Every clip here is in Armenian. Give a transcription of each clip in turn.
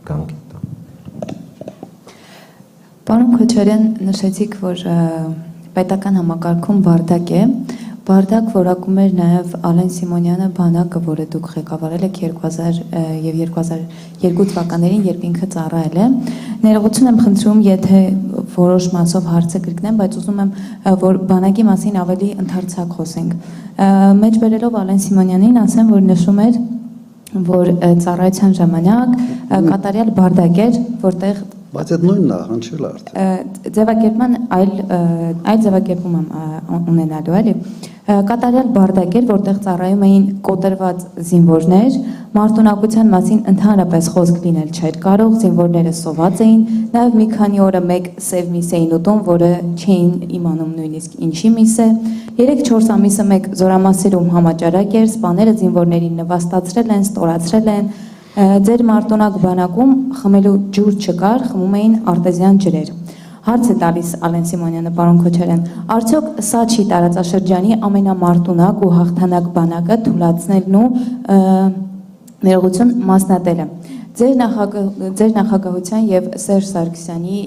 կանգ է տա։ Պարոն Քոչարյան, նշեցիք, որ պետական համակարգում բարդակ է, բարդակ որակում էր նաև Ալեն Սիմոնյանը բանակը, որը դուք ղեկավարել եք 2000 և 2002 թվականներին, երբ ինքը ծառայել է։ Ներողություն եմ խնդրում, եթե որոշ մասով հարցը կրկնեմ, բայց ուզում եմ, որ բանակի մասին ավելի ընդարձակ խոսենք։ Մեջ բերելով Ալեն Սիմոնյանին, ասեմ, որ նշում էր, որ ծառայության ժամանակ կատարյալ բարդակ էր, որտեղ բայց այդ նույնն է, հնչել է արդեն։ Ձևակերպման այլ ձևակերպում եմ ունենալու, էլի։ Կատարյալ բարդակ էր, որտեղ ծառայում էին կոտրված զինվորներ, մարտունակության մասին ընդհանրապես խոսք լինել չէր կարող, զինվորները սոված էին, նաև մի քանի օրը մեկ սև միս էին ուտում, որը չէին իմանում նույնիսկ ինչի միս է, 3-4 ամիսը մեկ զորամասերում համաճարակ էր, սպաները զինվորներին նվաստացրել են, ստորացրել են, ձեր մարտունակ բանակում խմելու ջուր չկար, խմում էին արտեզյան ջրեր։ Հարց է տալիս Ալեն Սիմոնյանը, պարոն Քոչարյան, արդյոք սա չի տարածաշրջանի ամենամարտունակ ու հաղթանակ բանակը թուլացնելն ու ներողություն մասնատելը։ Ձեր նախագահության եւ Սերժ Սարգսյանի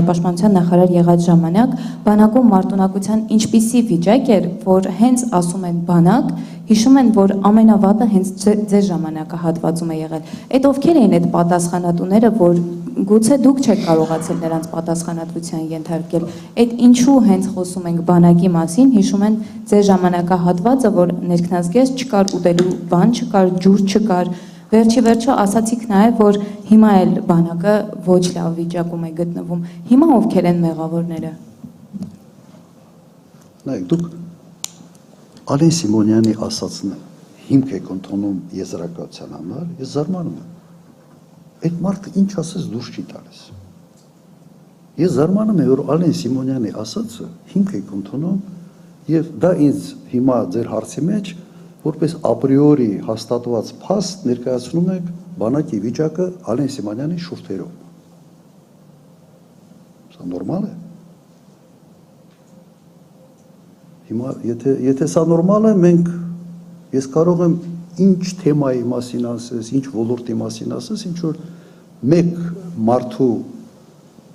պաշտպանության նախարար եղած ժամանակ բանակում մարտունակության ինչպիսի վիճակ էր, որ հենց ասում են բանակ, հիշում են, որ ամենավատը հենց ձեր ժամանակահատվածում է եղել։ Այդ ովքեր էին այդ պատասխանատուները, որ գուցե դուք չեք կարողացել նրանց պատասխանատվության ենթարկել։ Այդ ինչու հենց խոսում ենք բանակի մասին, հիշում են ձեր ժամանակահատվածը, որ ներքնազգեստ չկար, ուտելու բան չկար, ջուր չկար։ Վերջիվերջո ասացիք նաև, որ հիմա էլ բանակը ոչ լավ վիճակում է գտնվում։ Հիմա ովքեր են մեղավորները։ Նայեք, դուք Ալեն Սիմոնյանի ասածն հիմք եք ընդունում եզրակացության համար, ես զարմանում եմ։ Այդ մարդը ինչ ասես դուրս չի տալիս։ Ես զարմանում եմ, որ Ալեն Սիմոնյանի ասածը հիմք եք ընդունում եւ դա ինձ հիմա ձեր հարցի մեջ որպես ապրիորի հաստատված փաստ ներկայացնում եք բանակի վիճակը Ալեն Սիմոնյանի շուրթերով։ Սա նորմալ է։ Հիմա եթե սա նորմալ է, ես կարող եմ ինչ թեմայի մասին ասես, ինչ ոլորտի մասին ասես, ինչ որ մեկ մարդու,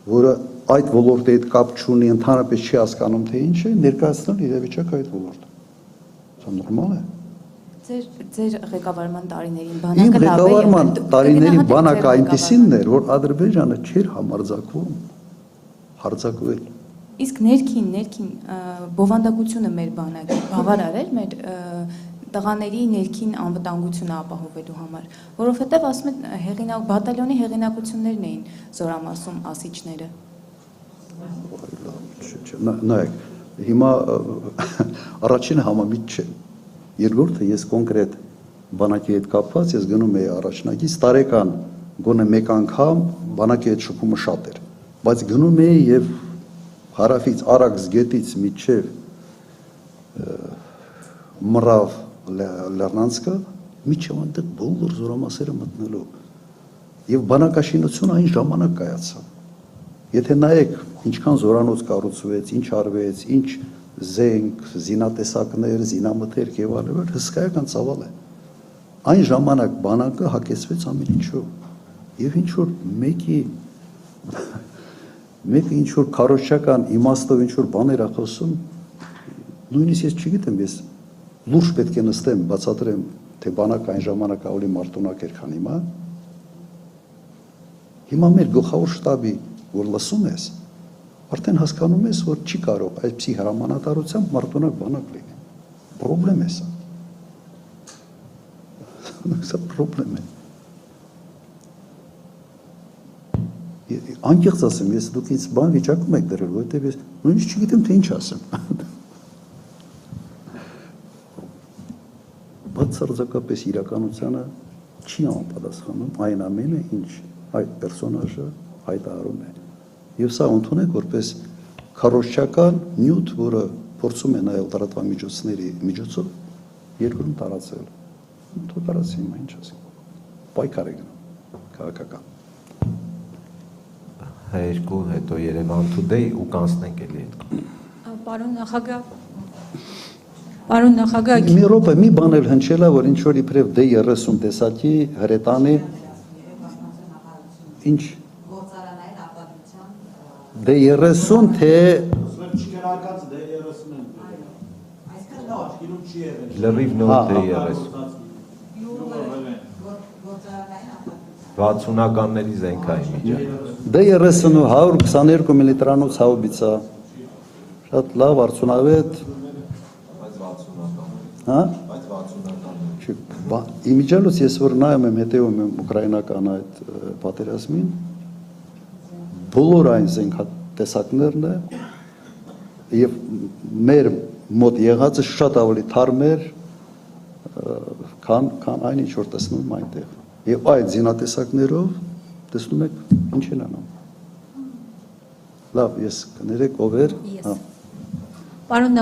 որը այդ ոլորտի հետ կապ չունի, ընդհանրապես չի հասկանում, թե ինչ է, ներկայացնել իրավիճակը այդ ոլորտում։ Սա նորմալ է։ Ձեր ղեկավարման տարիներին բանակը լավ է։ Իմ ղեկավարման տարիներին բանակը այնպիսինն էր, որ Ադրբեջանը չէր համարձակվում հարձակվել։ Իսկ ներքին բովանդակությունը մեր բանակի բավարար էր մեր տղաների ներքին անվտանգությունը ապահովելու համար, որովհետև ասում են բատալյոնի հեղինակություններն էին զորամասում ասիչները։ Նայեք, հիմա առաջինը համամիտ չէ։ Երկրորդը ես կոնկրետ բանակի հետ կապված, ես գնում էի առաջնակից, տարեկան գոնե մեկ անգամ բանակի հետ շփումը շատ էր, բայց գնում էի եւ հարավից Արաքս գետից մինչև Մռավ Լեռնանցքը միջև այնտեղ բոլոր զորամասերը մտնելու եւ բանակաշինությունը այն ժամանակ կայացավ։ Եթե նայեք ինչքան զորանոց կառուցվեց, ինչ արվեց, ինչ զենք, զինատեսակներ, զինամթերք եւ այլն, հսկայական ծավալ է։ Այն ժամանակ բանակը հակեցվեց ամեն ինչով եւ ինչ որ մեկը ինչ որ քարոզչական իմաստով ինչ որ բաներ է խոսում, նույնիսկ ես չգիտեմ, ես լուրջ պետք է նստեմ, բացատրեմ, թե բանակը այն ժամանակ ավելի մարտունակ էր, քան հիմա։ Հիմա մեր գլխավոր շտաբի, որ լսում ես, արդեն հասկանում ես, որ չի կարող այսպիսի հրամանատարությամբ մարտունակ բանակ լինի։ Պրոբլեմ է սա։ Սա պրոբլեմ է։ Անկեղծ ասեմ, ես դուք ինձ բան վիճակում եք դրել, որովհետև ես նույնիսկ չգիտեմ, թե ինչ ասեմ։ Բացարձակապես իրականությանը չի համապատասխանում այն ամենը, ինչ այդ պերսոնաժը հայտարարում է։ Եվ սա ընդունեք որպես քարոզչական նյութ, որը փորձում է նայել լրատվամիջոցների միջոցով երկրում տարածել։ Թող տարածի, հիմա ինչ ասենք։ Պայքար է գնում քաղաքական։ Հայերկու հետո Երևան Today ու կանցնենք էլի այդ։ Պարոն նախագահ, մի րոպե, մի բան էլ հնչել է, որ ինչ որ իբրև D30 տեսակի հրետանի ինչ գործարանային արտադրության դե 30 թե Չկերակած դե 30 են։ Այսքան լավ, գինու չի եղել։ Լրիվ նոր դե 30 60-ականների զենքային միջակ։ դե 30 ու 122 միլիտրանոց հաուբիցա շատ լավ արդյունավետ հա Իմիջիալոց ես որ նայում եմ հետևում եմ ուկրաինական այդ պատերազմին բոլոր այն զենքատեսակներն է եւ մեր մոտ եղածը շատ ավելի թարմ էր քան այն ինչ որ տեսնում եմ այնտեղ եւ այդ զինատեսակներով տեսնում եք ինչ են անում լավ ես կներեք ով էր Պարոն